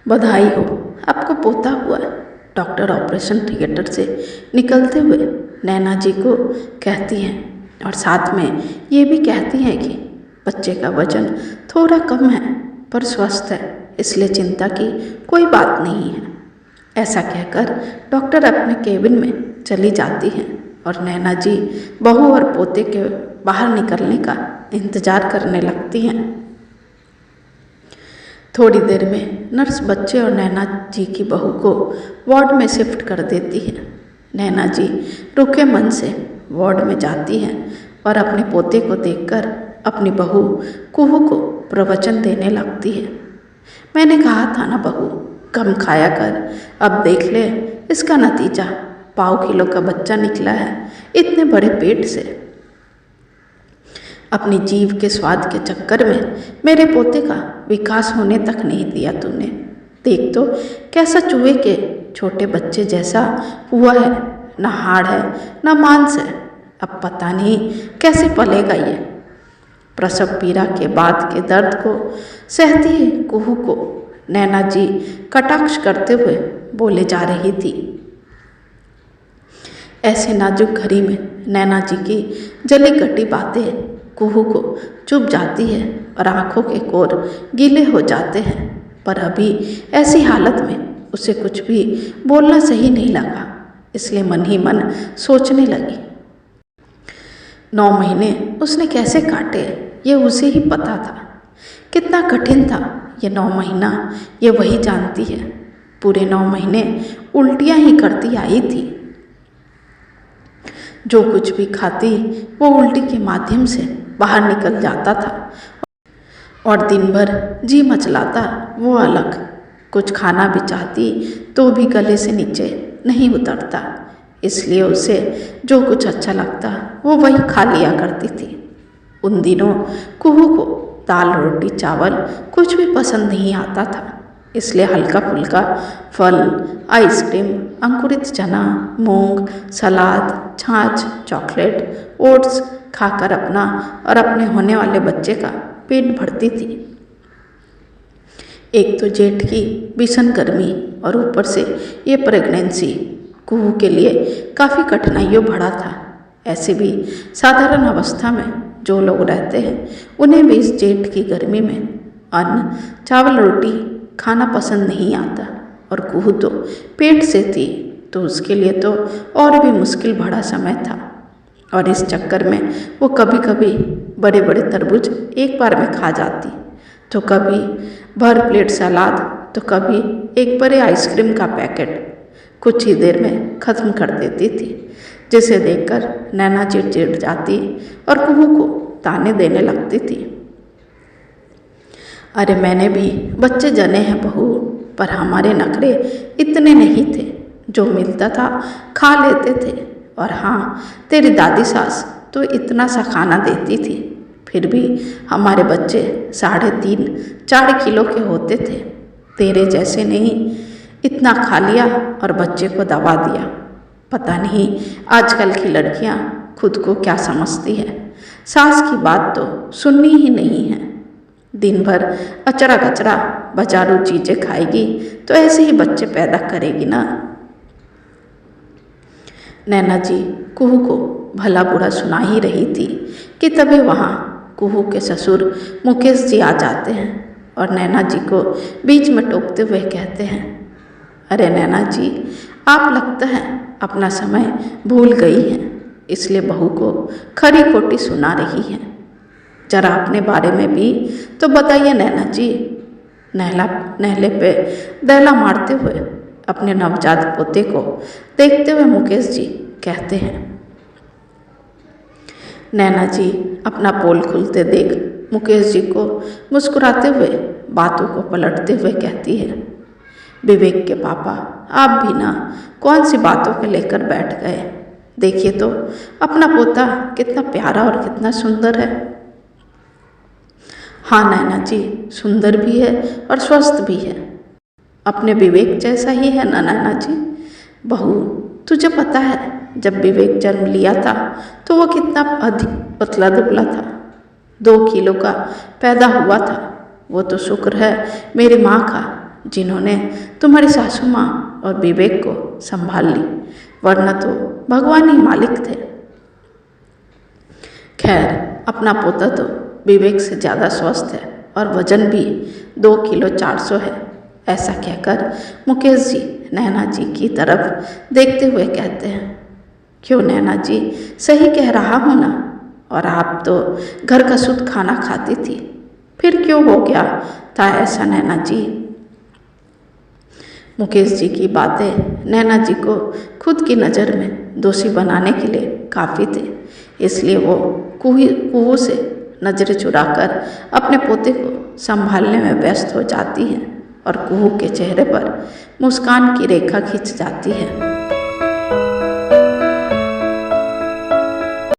बधाई हो, आपको पोता हुआ है। डॉक्टर ऑपरेशन थिएटर से निकलते हुए नैना जी को कहती हैं और साथ में ये भी कहती हैं कि बच्चे का वजन थोड़ा कम है पर स्वस्थ है, इसलिए चिंता की कोई बात नहीं है। ऐसा कहकर डॉक्टर अपने केबिन में चली जाती हैं और नैना जी बहू और पोते के बाहर निकलने का इंतजार करने लगती हैं। थोड़ी देर में नर्स बच्चे और नैना जी की बहू को वार्ड में शिफ्ट कर देती है। नैना जी रुके मन से वार्ड में जाती हैं और अपने पोते को देखकर अपनी बहू कुहू को प्रवचन देने लगती है। मैंने कहा था ना बहू, कम खाया कर, अब देख ले इसका नतीजा, 1.5 किलो का बच्चा निकला है इतने बड़े पेट से। अपनी जीभ के स्वाद के चक्कर में मेरे पोते का विकास होने तक नहीं दिया तूने। देख तो कैसा चूहे के छोटे बच्चे जैसा हुआ है, ना हाड़ है ना मांस है। अब पता नहीं कैसे पलेगा ये। प्रसव पीड़ा के बाद के दर्द को सहती है कुहू को नैना जी कटाक्ष करते हुए बोले जा रही थी। ऐसे नाजुक घड़ी में नैना जी की जली कटी बातें कुहू को चुभ जाती है और आंखों के कोर गीले हो जाते हैं, पर अभी ऐसी हालत में उसे कुछ भी बोलना सही नहीं लगा, इसलिए मन ही मन सोचने लगी। 9 महीने उसने कैसे काटे ये उसे ही पता था। कितना कठिन था ये 9 महीना, ये वही जानती है। पूरे 9 महीने उल्टियां ही करती आई थी। जो कुछ भी खाती वो उल्टी के माध्यम से बाहर निकल जाता था और दिन भर जी मचलाता वो अलग। कुछ खाना भी चाहती तो भी गले से नीचे नहीं उतरता, इसलिए उसे जो कुछ अच्छा लगता वो वही खा लिया करती थी। उन दिनों कुहू को दाल रोटी चावल कुछ भी पसंद नहीं आता था, इसलिए हल्का फुल्का फल, आइसक्रीम, अंकुरित चना, मूंग, सलाद, छाछ, चॉकलेट, ओट्स खाकर अपना और अपने होने वाले बच्चे का पेट भरती थी। एक तो जेठ की भीषण गर्मी और ऊपर से ये प्रेगनेंसी कुहू के लिए काफ़ी कठिनाइयों भरा था। ऐसे भी साधारण अवस्था में जो लोग रहते हैं उन्हें भी इस जेठ की गर्मी में अन्न चावल रोटी खाना पसंद नहीं आता, और कुहू तो पेट से थी तो उसके लिए तो और भी मुश्किल भरा समय था। और इस चक्कर में वो कभी कभी बड़े बड़े तरबूज एक बार में खा जाती, तो कभी भर प्लेट सलाद, तो कभी एक बड़े आइसक्रीम का पैकेट कुछ ही देर में ख़त्म कर देती थी, जिसे देखकर नैना चिड़चिड़ जाती और कुहू को ताने देने लगती थी। अरे मैंने भी बच्चे जने हैं बहू, पर हमारे नखरे इतने नहीं थे, जो मिलता था खा लेते थे। और हाँ, तेरी दादी सास तो इतना सा खाना देती थी, फिर भी हमारे बच्चे 3.5-4 किलो के होते थे। तेरे जैसे नहीं, इतना खा लिया और बच्चे को दबा दिया। पता नहीं आजकल की लड़कियां खुद को क्या समझती है, सास की बात तो सुननी ही नहीं है। दिन भर अचरा कचरा बाजारू चीज़ें खाएगी तो ऐसे ही बच्चे पैदा करेगी ना। नैना जी कुहू को भला बुरा सुना ही रही थी कि तभी वहाँ कुहू के ससुर मुकेश जी आ जाते हैं और नैना जी को बीच में टोकते हुए कहते हैं, अरे नैना जी, आप लगता है अपना समय भूल गई हैं, इसलिए बहू को खरी खोटी सुना रही हैं। जरा अपने बारे में भी तो बताइए नैना जी। नहले पे दहला मारते हुए अपने नवजात पोते को देखते हुए मुकेश जी कहते हैं। नैना जी अपना पोल खुलते देख मुकेश जी को मुस्कुराते हुए बातों को पलटते हुए कहती है, विवेक के पापा, आप भी ना कौन सी बातों को लेकर बैठ गए। देखिए तो अपना पोता कितना प्यारा और कितना सुंदर है। हाँ नैना जी, सुंदर भी है और स्वस्थ भी है, अपने विवेक जैसा ही है ना नैना जी। बहू, तुझे पता है जब विवेक जन्म लिया था तो वो कितना अधिक पतला दुबला था, 2 किलो का पैदा हुआ था। वो तो शुक्र है मेरी माँ का जिन्होंने तुम्हारी सासू माँ और विवेक को संभाल ली, वरना तो भगवान ही मालिक थे। खैर, अपना पोता तो विवेक से ज़्यादा स्वस्थ है और वजन भी 2 किलो 400 है। ऐसा कहकर मुकेश जी नैना जी की तरफ देखते हुए कहते हैं, क्यों नैना जी, सही कह रहा हूँ ना? और आप तो घर का शुद्ध खाना खाती थी, फिर क्यों हो गया था ऐसा नैना जी? मुकेश जी की बातें नैना जी को खुद की नज़र में दोषी बनाने के लिए काफ़ी थे, इसलिए वो कुहू से नज़रें चुराकर अपने पोते को संभालने में व्यस्त हो जाती हैं और कुहू के चेहरे पर मुस्कान की रेखा खिंच जाती है।